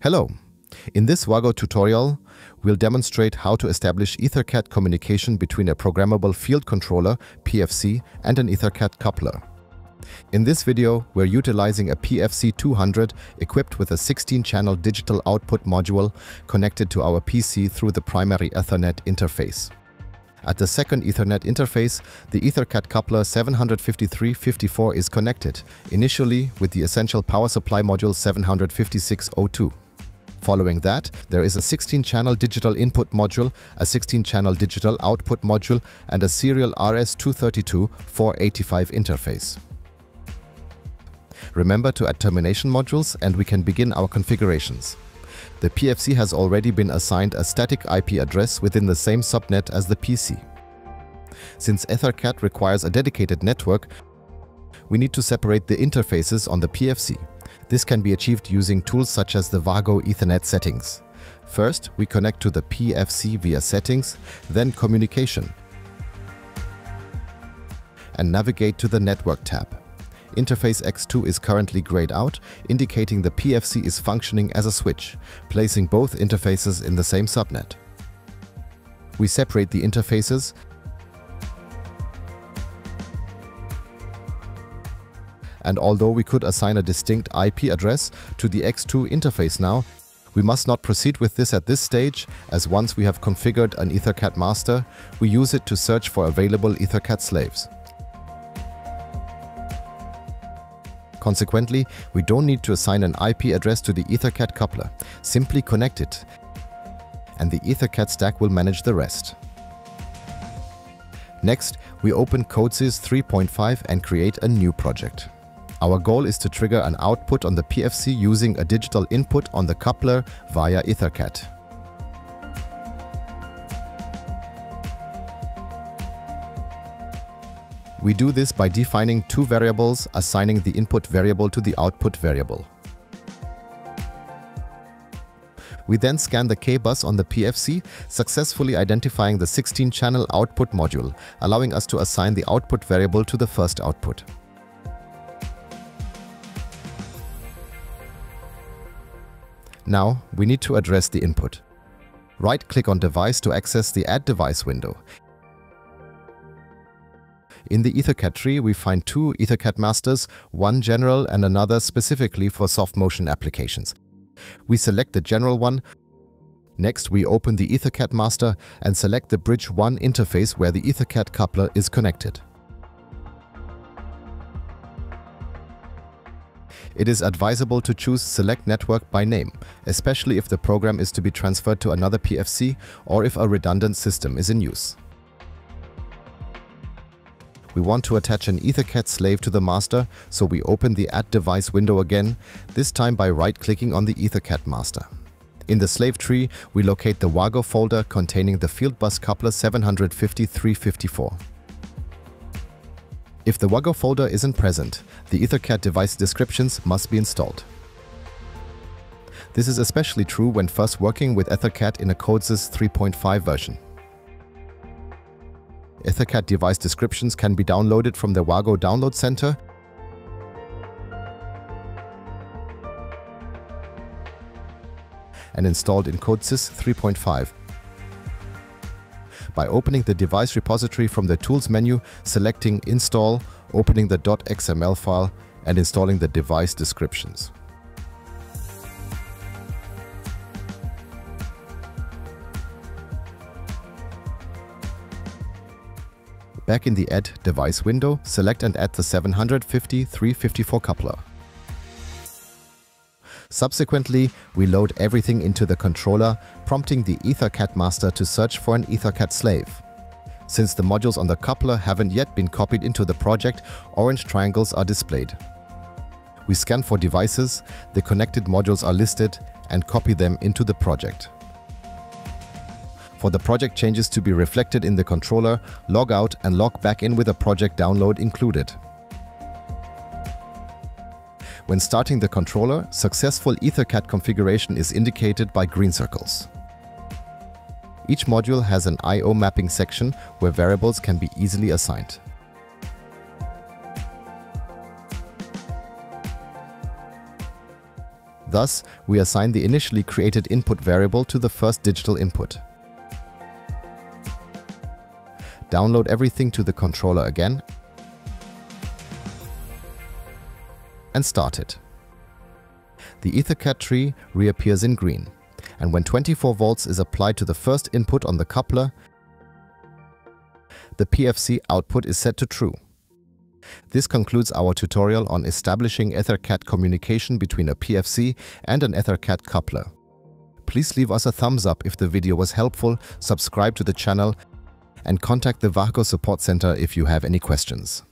Hello! In this WAGO tutorial, we'll demonstrate how to establish EtherCAT communication between a Programmable Field Controller, PFC, and an EtherCAT coupler. In this video, we're utilizing a PFC 200 equipped with a 16-channel digital output module connected to our PC through the primary Ethernet interface. At the second Ethernet interface, the EtherCAT coupler 75354 is connected, initially with the essential power supply module 75602. Following that, there is a 16-channel digital input module, a 16-channel digital output module, and a serial RS-232-485 interface. Remember to add termination modules and we can begin our configurations. The PFC has already been assigned a static IP address within the same subnet as the PC. Since EtherCAT requires a dedicated network, we need to separate the interfaces on the PFC. This can be achieved using tools such as the WAGO Ethernet settings. First, we connect to the PFC via Settings, then Communication, and navigate to the Network tab. Interface X2 is currently grayed out, indicating the PFC is functioning as a switch, placing both interfaces in the same subnet. We separate the interfaces and although we could assign a distinct IP address to the X2 interface now, we must not proceed with this at this stage, as once we have configured an EtherCAT master, we use it to search for available EtherCAT slaves. Consequently, we don't need to assign an IP address to the EtherCAT coupler. Simply connect it, and the EtherCAT stack will manage the rest. Next, we open CODESYS 3.5 and create a new project. Our goal is to trigger an output on the PFC using a digital input on the coupler via EtherCAT. We do this by defining two variables, assigning the input variable to the output variable. We then scan the K-bus on the PFC, successfully identifying the 16-channel output module, allowing us to assign the output variable to the first output. Now, we need to address the input. Right-click on Device to access the Add Device window. In the EtherCAT tree, we find two EtherCAT masters, one general and another specifically for soft motion applications. We select the general one. Next, we open the EtherCAT master and select the Bridge 1 interface where the EtherCAT coupler is connected. It is advisable to choose Select Network by name, especially if the program is to be transferred to another PFC or if a redundant system is in use. We want to attach an EtherCAT slave to the master, so we open the Add Device window again, this time by right-clicking on the EtherCAT master. In the slave tree, we locate the WAGO folder containing the Fieldbus coupler 75354. If the WAGO folder isn't present, the EtherCAT device descriptions must be installed. This is especially true when first working with EtherCAT in a CODESYS 3.5 version. EtherCAT device descriptions can be downloaded from the WAGO Download Center and installed in CODESYS 3.5. By opening the device repository from the Tools menu, selecting Install, opening the .xml file, and installing the device descriptions. Back in the Add Device window, select and add the 75354 coupler. Subsequently, we load everything into the controller, prompting the EtherCAT master to search for an EtherCAT slave. Since the modules on the coupler haven't yet been copied into the project, orange triangles are displayed. We scan for devices, the connected modules are listed, and copy them into the project. For the project changes to be reflected in the controller, log out and log back in with a project download included. When starting the controller, successful EtherCAT configuration is indicated by green circles. Each module has an I/O mapping section where variables can be easily assigned. Thus, we assign the initially created input variable to the first digital input. Download everything to the controller again and start it. The EtherCAT tree reappears in green, and when 24 volts is applied to the first input on the coupler, the PFC output is set to true. This concludes our tutorial on establishing EtherCAT communication between a PFC and an EtherCAT coupler. Please leave us a thumbs up if the video was helpful, subscribe to the channel, and contact the WAGO Support Center if you have any questions.